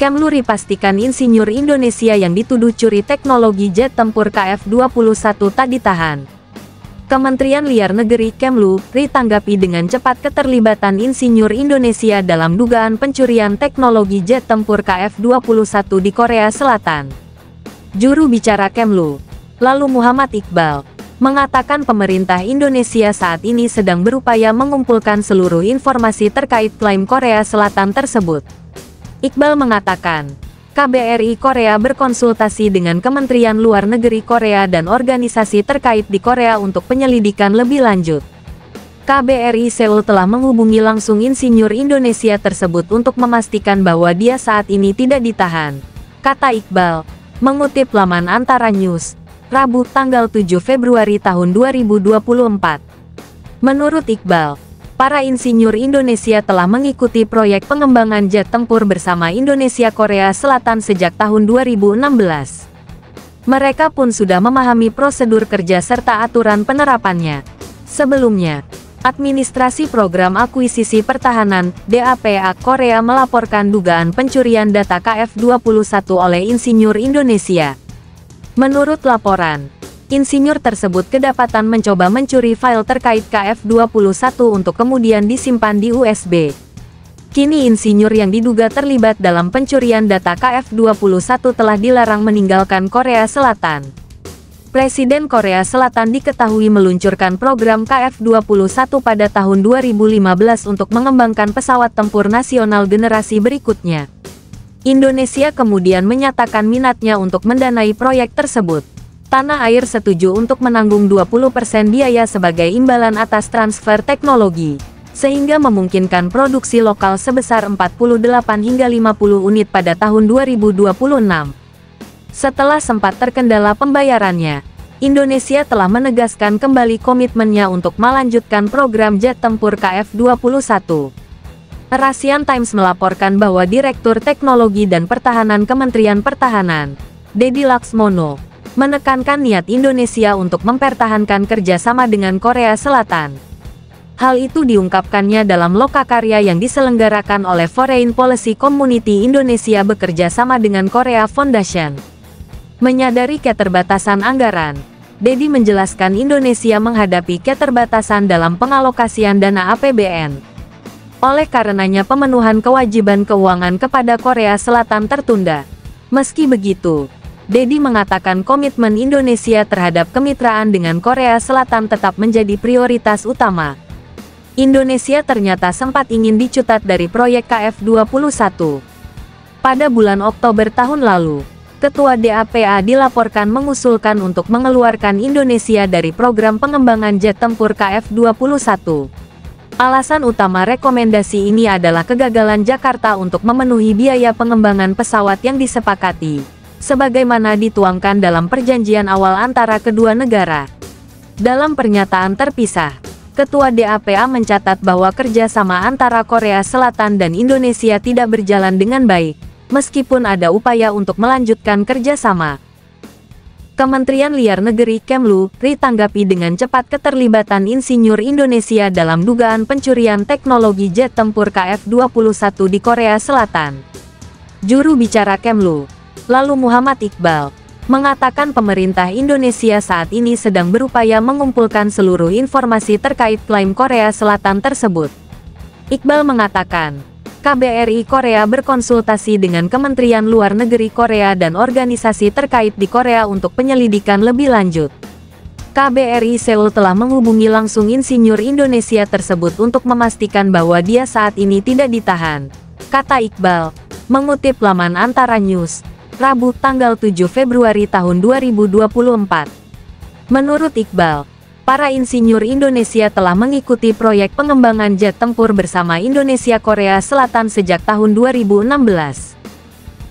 Kemlu pastikan insinyur Indonesia yang dituduh curi teknologi jet tempur KF-21 tak ditahan. Kementerian Luar Negeri Kemlu tanggapi dengan cepat keterlibatan insinyur Indonesia dalam dugaan pencurian teknologi jet tempur KF-21 di Korea Selatan. Juru bicara Kemlu, lalu Muhammad Iqbal, mengatakan pemerintah Indonesia saat ini sedang berupaya mengumpulkan seluruh informasi terkait klaim Korea Selatan tersebut. Iqbal mengatakan, KBRI Korea berkonsultasi dengan Kementerian Luar Negeri Korea dan organisasi terkait di Korea untuk penyelidikan lebih lanjut. KBRI Seoul telah menghubungi langsung insinyur Indonesia tersebut untuk memastikan bahwa dia saat ini tidak ditahan, kata Iqbal, mengutip laman Antara News, Rabu tanggal 7 Februari tahun 2024. Menurut Iqbal, para insinyur Indonesia telah mengikuti proyek pengembangan jet tempur bersama Indonesia Korea Selatan sejak tahun 2016. Mereka pun sudah memahami prosedur kerja serta aturan penerapannya. Sebelumnya, Administrasi Program Akuisisi Pertahanan (DAPA) Korea melaporkan dugaan pencurian data KF-21 oleh insinyur Indonesia. Menurut laporan, insinyur tersebut kedapatan mencoba mencuri file terkait KF-21 untuk kemudian disimpan di USB. Kini insinyur yang diduga terlibat dalam pencurian data KF-21 telah dilarang meninggalkan Korea Selatan. Presiden Korea Selatan diketahui meluncurkan program KF-21 pada tahun 2015 untuk mengembangkan pesawat tempur nasional generasi berikutnya. Indonesia kemudian menyatakan minatnya untuk mendanai proyek tersebut. Tanah air setuju untuk menanggung 20% biaya sebagai imbalan atas transfer teknologi, sehingga memungkinkan produksi lokal sebesar 48 hingga 50 unit pada tahun 2026. Setelah sempat terkendala pembayarannya, Indonesia telah menegaskan kembali komitmennya untuk melanjutkan program jet tempur KF-21. Asian Times melaporkan bahwa Direktur Teknologi dan Pertahanan Kementerian Pertahanan, Dedi Laksmono, menekankan niat Indonesia untuk mempertahankan kerjasama dengan Korea Selatan. Hal itu diungkapkannya dalam lokakarya yang diselenggarakan oleh Foreign Policy Community Indonesia bekerja sama dengan Korea Foundation. Menyadari keterbatasan anggaran, Dedi menjelaskan Indonesia menghadapi keterbatasan dalam pengalokasian dana APBN. Oleh karenanya pemenuhan kewajiban keuangan kepada Korea Selatan tertunda. Meski begitu, Dedi mengatakan komitmen Indonesia terhadap kemitraan dengan Korea Selatan tetap menjadi prioritas utama. Indonesia ternyata sempat ingin dicutat dari proyek KF-21. Pada bulan Oktober tahun lalu, Ketua DAPA dilaporkan mengusulkan untuk mengeluarkan Indonesia dari program pengembangan jet tempur KF-21. Alasan utama rekomendasi ini adalah kegagalan Jakarta untuk memenuhi biaya pengembangan pesawat yang disepakati, sebagaimana dituangkan dalam perjanjian awal antara kedua negara. Dalam pernyataan terpisah, Ketua DAPA mencatat bahwa kerjasama antara Korea Selatan dan Indonesia tidak berjalan dengan baik, meskipun ada upaya untuk melanjutkan kerjasama. Kementerian Luar Negeri Kemlu tanggapi dengan cepat keterlibatan insinyur Indonesia dalam dugaan pencurian teknologi jet tempur KF-21 di Korea Selatan. Juru bicara Kemlu, lalu Muhammad Iqbal, mengatakan pemerintah Indonesia saat ini sedang berupaya mengumpulkan seluruh informasi terkait klaim Korea Selatan tersebut. Iqbal mengatakan, KBRI Korea berkonsultasi dengan Kementerian Luar Negeri Korea dan organisasi terkait di Korea untuk penyelidikan lebih lanjut. KBRI Seoul telah menghubungi langsung insinyur Indonesia tersebut untuk memastikan bahwa dia saat ini tidak ditahan, kata Iqbal, mengutip laman Antara News, Rabu tanggal 7 Februari tahun 2024. Menurut Iqbal, para insinyur Indonesia telah mengikuti proyek pengembangan jet tempur bersama Indonesia Korea Selatan sejak tahun 2016.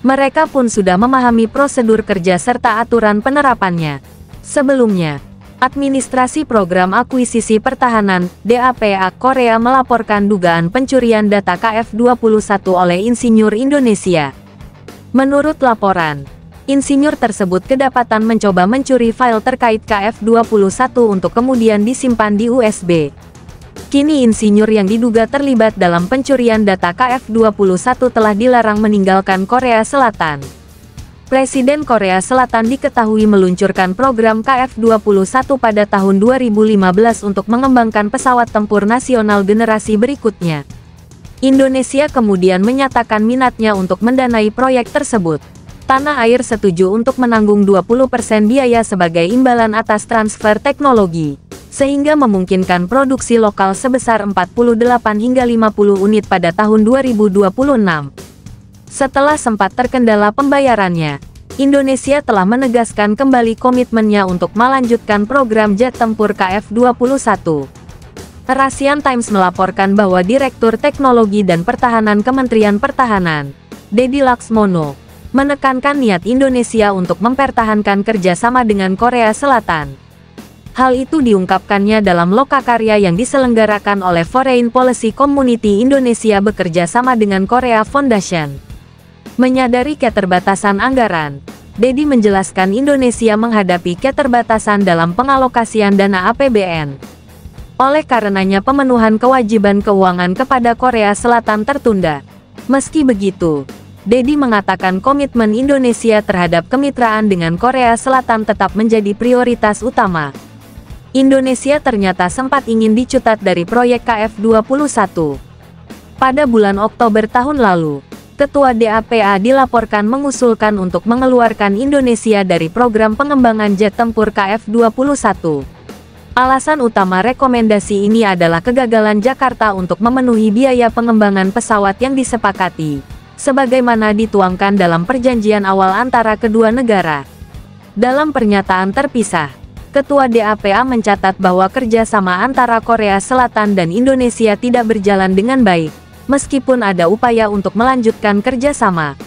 Mereka pun sudah memahami prosedur kerja serta aturan penerapannya. Sebelumnya, Administrasi Program Akuisisi Pertahanan (DAPA) Korea melaporkan dugaan pencurian data KF-21 oleh insinyur Indonesia. Menurut laporan, insinyur tersebut kedapatan mencoba mencuri file terkait KF-21 untuk kemudian disimpan di USB. Kini insinyur yang diduga terlibat dalam pencurian data KF-21 telah dilarang meninggalkan Korea Selatan. Presiden Korea Selatan diketahui meluncurkan program KF-21 pada tahun 2015 untuk mengembangkan pesawat tempur nasional generasi berikutnya. Indonesia kemudian menyatakan minatnya untuk mendanai proyek tersebut. Tanah air setuju untuk menanggung 20% biaya sebagai imbalan atas transfer teknologi, sehingga memungkinkan produksi lokal sebesar 48 hingga 50 unit pada tahun 2026. Setelah sempat terkendala pembayarannya, Indonesia telah menegaskan kembali komitmennya untuk melanjutkan program jet tempur KF-21. Asian Times melaporkan bahwa Direktur Teknologi dan Pertahanan Kementerian Pertahanan, Dedi Laksmono, menekankan niat Indonesia untuk mempertahankan kerjasama dengan Korea Selatan. Hal itu diungkapkannya dalam lokakarya yang diselenggarakan oleh Foreign Policy Community Indonesia bekerja sama dengan Korea Foundation. Menyadari keterbatasan anggaran, Dedi menjelaskan Indonesia menghadapi keterbatasan dalam pengalokasian dana APBN. Oleh karenanya pemenuhan kewajiban keuangan kepada Korea Selatan tertunda. Meski begitu, Dedi mengatakan komitmen Indonesia terhadap kemitraan dengan Korea Selatan tetap menjadi prioritas utama. Indonesia ternyata sempat ingin dicutat dari proyek KF-21. Pada bulan Oktober tahun lalu, Ketua DAPA dilaporkan mengusulkan untuk mengeluarkan Indonesia dari program pengembangan jet tempur KF-21. Alasan utama rekomendasi ini adalah kegagalan Jakarta untuk memenuhi biaya pengembangan pesawat yang disepakati, sebagaimana dituangkan dalam perjanjian awal antara kedua negara. Dalam pernyataan terpisah, Ketua DAPA mencatat bahwa kerjasama antara Korea Selatan dan Indonesia tidak berjalan dengan baik, meskipun ada upaya untuk melanjutkan kerjasama.